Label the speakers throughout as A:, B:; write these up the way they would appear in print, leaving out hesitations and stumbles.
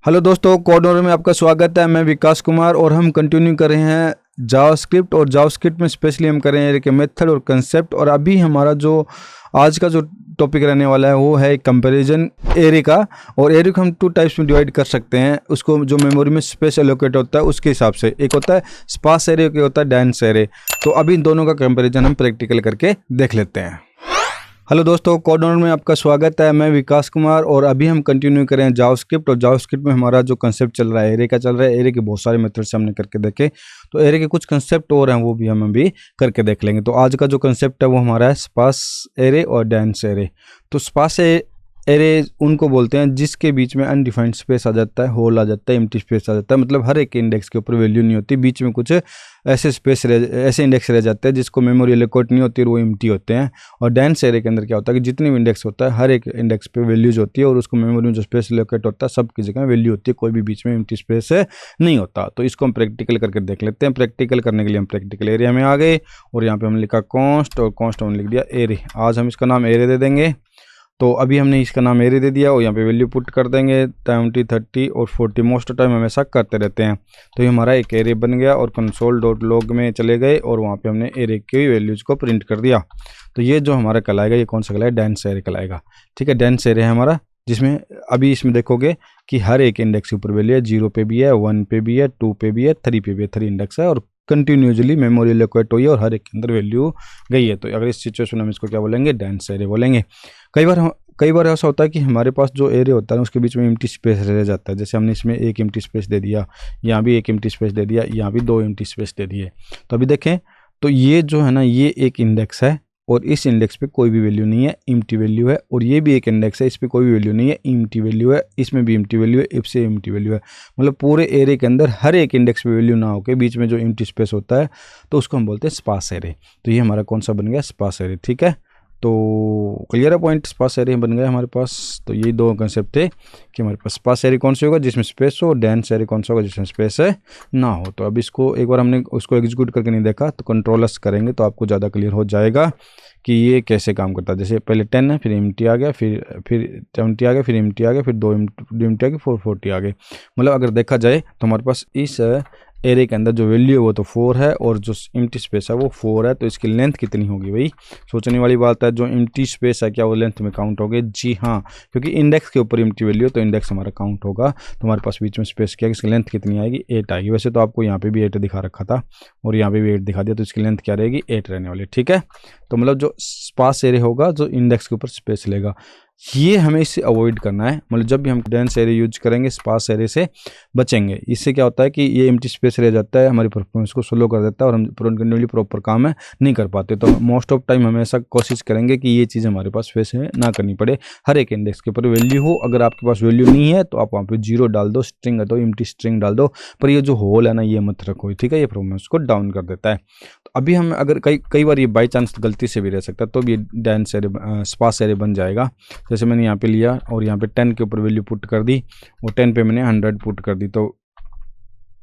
A: Hello दोस्तों, कोडनर में आपका स्वागत है। मैं विकास कुमार और हम कंटिन्यू कर रहे हैं जावास्क्रिप्ट। और जावास्क्रिप्ट में स्पेशली हम कर रहे हैं एरे के मेथड और कंसेप्ट। और अभी हमारा जो आज का जो टॉपिक रहने वाला है वो है कंपैरिजन एरे का। और एरे को हम 2 टाइप्स में डिवाइड कर सकते हैं। उसको जो मेमोरी में स्पेस एलोकेट होता है उसके हिसाब से, एक होता है स्पार्स एरे, एक होता है डेंस एरे। तो अभी इन दोनों का कंपैरिजन हम प्रैक्टिकल करके देख लेते हैं। हेलो दोस्तों, कोडनर में आपका स्वागत है। मैं विकास कुमार और अभी हम कंटिन्यू करें जावास्क्रिप्ट। और जावास्क्रिप्ट में हमारा जो कंसेप्ट चल रहा है एरे का चल रहा है। एरे के बहुत सारे मेथड्स हमने करके देखे, तो एरे के कुछ कंसेप्ट और हैं वो भी हम अभी करके देख लेंगे। तो आज का जो कंसेप्ट है वो हमारा है स्पार्स एरे और डेंस एरे। तो स्पार्स एरे उनको बोलते हैं जिसके बीच में अनडिफाइंड स्पेस आ जाता है, होल आ जाता है, एम्प्टी स्पेस आ जाता है। मतलब हर एक इंडेक्स के ऊपर वैल्यू नहीं होती, बीच में कुछ ऐसे इंडेक्स रह जाते हैं जिसको मेमोरी एलोकेट नहीं होती और वो एम्प्टी होते हैं। और डेंस एरे के अंदर क्या होता है कि जितने भी इंडेक्स होता है हर एक इंडेक्स पे वैल्यूज होती है और उसको मेमोरी में जो स्पेस एलोकेट होता है सबकी जगह वैल्यू होती है, कोई भी बीच में एम्प्टी स्पेस नहीं होता। तो इसको हम प्रैक्टिकल करके देख लेते हैं। प्रैक्टिकल करने के लिए हम प्रैक्टिकल एरिया में आ गए और यहाँ पे हमने लिखा कॉन्स्ट और कॉन्स्ट हमने लिख दिया एरे। आज हम इसका नाम एरे दे देंगे। तो अभी हमने इसका नाम एरे दे दिया और यहाँ पे वैल्यू पुट कर देंगे 20, 30 और 40। मोस्ट टाइम हम ऐसा करते रहते हैं। तो ये हमारा एक एरे बन गया और console.log में चले गए और वहाँ पे हमने एरे की वैल्यूज़ को प्रिंट कर दिया। तो ये जो हमारा कहलाएगा, ये कौन सा कहलाएगा? डेंस एरे कहलाएगा। ठीक है, डेंस एरे है हमारा, जिसमें अभी इसमें देखोगे कि हर एक इंडेक्स के ऊपर वैल्यू है। 0 पे भी है, 1 पे भी है, 2 पे भी है, 3 पे भी है। 3 इंडेक्स है और कंटिन्यूसली मेमोरी एलोकेट हुई है और हर एक के अंदर वैल्यू गई है। तो अगर इस सिचुएशन में हम इसको क्या बोलेंगे? डेंस एरे बोलेंगे। कई बार ऐसा होता है कि हमारे पास जो एरे होता है उसके बीच में एम्प्टी स्पेस रह जाता है। जैसे हमने इसमें एक एम्प्टी स्पेस दे दिया, यहाँ भी एक एम्प्टी स्पेस दे दिया, यहाँ भी 2 एम्प्टी स्पेस दे दिए। तो अभी देखें तो ये जो है ना, ये एक इंडेक्स है और इस इंडेक्स पे कोई भी वैल्यू नहीं है, एम्प्टी वैल्यू है। और ये भी एक इंडेक्स है, इस पे कोई भी वैल्यू नहीं है, एम्प्टी वैल्यू है। इसमें भी एम्प्टी वैल्यू है, इससे एम्प्टी वैल्यू है। मतलब पूरे एरे के अंदर हर एक इंडेक्स पे वैल्यू ना होकर बीच में जो एम्प्टी स्पेस होता है तो उसको हम बोलते हैं स्पार्स एरे। तो ये हमारा कौन सा बन गया? Sparse array. ठीक है, तो क्लियर है पॉइंट? स्पार्स एरे बन गया हमारे पास। तो ये 2 कंसेप्ट थे कि हमारे पास स्पार्स एरे कौन सा होगा जिसमें स्पेस हो, डेंस एरे कौन सा होगा जिसमें स्पेस है ना हो। तो अब इसको एक बार हमने उसको एग्जीक्यूट करके नहीं देखा, तो कंट्रोलर्स करेंगे तो आपको ज़्यादा क्लियर हो जाएगा कि ये कैसे काम करता है। जैसे पहले 10 है, फिर एम्प्टी आ गया, फिर 70 आ गया, फिर एम्प्टी आ गया, फिर 2 एम्प्टी आ गया, 440 आ गए। मतलब अगर देखा जाए तो हमारे पास इस एरे के अंदर जो वैल्यू है वो तो 4 है और जो एम्प्टी स्पेस है वो 4 है। तो इसकी लेंथ कितनी होगी भाई? सोचने वाली बात है। जो एम्प्टी स्पेस है क्या वो लेंथ में काउंट होगी? जी हाँ, क्योंकि इंडेक्स के ऊपर एम्प्टी वैल्यू है तो इंडेक्स हमारा काउंट होगा। तो हमारे पास बीच में स्पेस क्या है, इसकी लेंथ कितनी आएगी? 8 आएगी। वैसे तो आपको यहाँ पे भी 8 दिखा रखा था और यहाँ पे भी 8 दिखा दिया, तो इसकी लेंथ क्या रहेगी? 8 रहने वाली। ठीक है, तो मतलब जो स्पार्स एरे होगा जो इंडेक्स के ऊपर स्पेस लेगा, ये हमें इससे अवॉइड करना है। मतलब जब भी हम डेंस एरे यूज करेंगे स्पार्स एरे से बचेंगे। इससे क्या होता है कि ये एम्प्टी स्पेस रह जाता है, हमारी परफॉर्मेंस को स्लो कर देता है और हम कंटिन्यूअली प्रॉपर काम नहीं कर पाते। तो मोस्ट ऑफ टाइम हमें ऐसा कोशिश करेंगे कि ये चीज़ हमारे पास फेस ना करनी पड़े। हर एक इंडेक्स के ऊपर वैल्यू हो। अगर आपके पास वैल्यू नहीं है तो आप वहाँ पे 0 डाल दो, स्ट्रिंग दो, एम्प्टी स्ट्रिंग डाल दो, पर ये जो होल है ना ये मत रखो। ठीक है, ये परफॉर्मेंस को डाउन कर देता है। तो अभी हम अगर कई बार ये बाई चांस गलती से भी रह सकता है तो भी डेंस एरे स्पार्स एरे बन जाएगा। जैसे मैंने यहाँ पे लिया और यहाँ पे 10 के ऊपर वैल्यू पुट कर दी और 10 पे मैंने 100 पुट कर दी। तो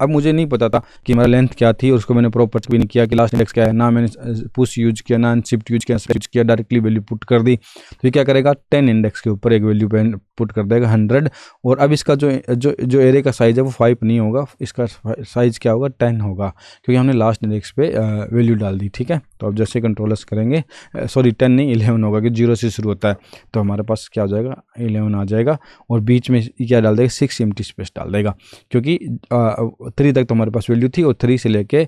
A: अब मुझे नहीं पता था कि हमारा लेंथ क्या थी और उसको मैंने प्रॉपर भी नहीं किया कि लास्ट इंडेक्स क्या है। ना मैंने पुश यूज किया, ना शिफ्ट यूज किया, डायरेक्टली वैल्यू पुट कर दी। तो ये क्या करेगा? 10 इंडेक्स के ऊपर एक वैल्यू पे पुट कर देगा 100। और अब इसका जो एरे का साइज है वो 5 नहीं होगा, इसका साइज क्या होगा? 10 होगा, क्योंकि हमने लास्ट इंडेक्स पे वैल्यू डाल दी। ठीक है, तो अब जैसे कंट्रोलर्स करेंगे, सॉरी 10 नहीं 11 होगा, कि 0 से शुरू होता है। तो हमारे पास क्या हो जाएगा? 11 आ जाएगा और बीच में क्या डाल देगा? 6 एम्प्टी स्पेस डाल देगा, क्योंकि 3 तक तो हमारे पास वैल्यू थी और 3 से लेके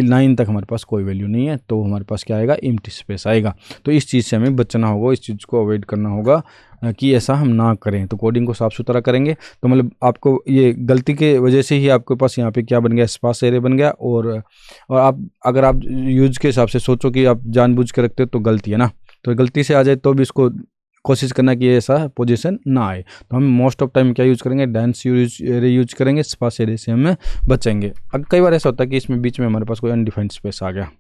A: 9 तक हमारे पास कोई वैल्यू नहीं है। तो हमारे पास क्या आएगा? एम्प्टी स्पेस आएगा। तो इस चीज़ से हमें बचना होगा, इस चीज़ को अवॉइड करना होगा कि ऐसा हम ना करें। तो कोडिंग को साफ सुथरा करेंगे तो मतलब आपको ये गलती के वजह से ही आपके पास यहाँ पे क्या बन गया? स्पार्स एरे बन गया। और आप अगर आप यूज के हिसाब से सोचो कि आप जानबूझ के रखते हो तो गलती है ना। तो गलती से आ जाए तो भी इसको कोशिश करना कि ऐसा पोजीशन ना आए। तो हम मोस्ट ऑफ टाइम क्या यूज करेंगे? डेंस एरे यूज करेंगे। स्पार्स एरे से हम बचेंगे। अब कई बार ऐसा होता है कि इसमें बीच में हमारे पास कोई अनडिफाइंड स्पेस आ गया,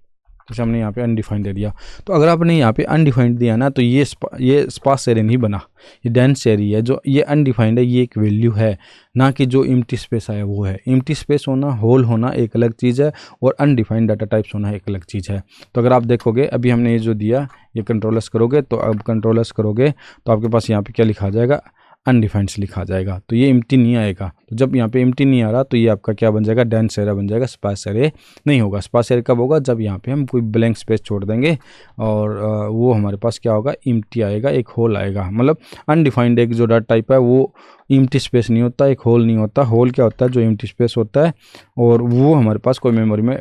A: जैसे हमने यहाँ पे अनडिफाइंड दे दिया। तो अगर आपने यहाँ पे अनडिफाइंड दिया ना तो ये स्पार्स एरे नहीं बना, ये डेंस एरे है। जो ये अनडिफाइंड है ये एक वैल्यू है, ना कि जो एम्प्टी स्पेस आया वो है। एम्प्टी स्पेस होना, होल होना एक अलग चीज़ है और अनडिफाइंड डाटा टाइप्स होना एक अलग चीज़ है। तो अगर आप देखोगे अभी हमने ये जो दिया, ये कंट्रोलर्स करोगे तो अब कंट्रोलर्स करोगे तो आपके पास यहाँ पे क्या लिखा जाएगा? अनडिफाइंड से लिखा जाएगा, तो ये एम्प्टी नहीं आएगा। तो जब यहाँ पे एम्प्टी नहीं आ रहा तो ये आपका क्या बन जाएगा, डेंस एरे बन जाएगा, स्पार्स एरे नहीं होगा। स्पार्स एरे कब होगा, जब यहाँ पे हम कोई ब्लैंक स्पेस छोड़ देंगे और वो हमारे पास क्या होगा, एम्प्टी आएगा, एक होल आएगा। मतलब अनडिफाइंड एक जो डाटा टाइप है वो एम्प्टी स्पेस नहीं होता, एक होल नहीं होता। होल क्या होता है, जो एम्प्टी स्पेस होता है और वो हमारे पास कोई मेमोरी में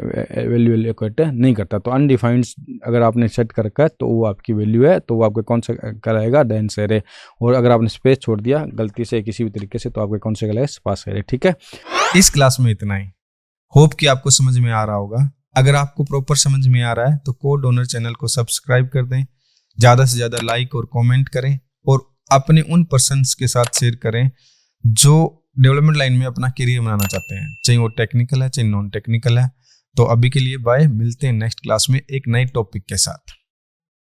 A: वैल्यू एलोकेट नहीं करता। तो अनडिफाइंड अगर आपने सेट कर रखा है तो वो आपकी वैल्यू है, तो वो आपके कौन सा कराएगा, डेंस एरे। और अगर आपने स्पेस छोड़ दिया गलती से किसी भी तरीके से तो आपके कौन से कराएगा, स्पार्स एरे। ठीक है,
B: इस क्लास में इतना ही। होप कि आपको समझ में आ रहा होगा। अगर आपको प्रॉपर समझ में आ रहा है तो कोड ओनर चैनल को सब्सक्राइब कर दें, ज़्यादा से ज़्यादा लाइक और कमेंट करें और अपने उन पर्सन्स के साथ शेयर करें जो डेवलपमेंट लाइन में अपना करियर बनाना चाहते हैं, चाहे वो टेक्निकल है चाहे नॉन टेक्निकल है। तो अभी के लिए बाय, मिलते हैं नेक्स्ट क्लास में एक नए टॉपिक के साथ।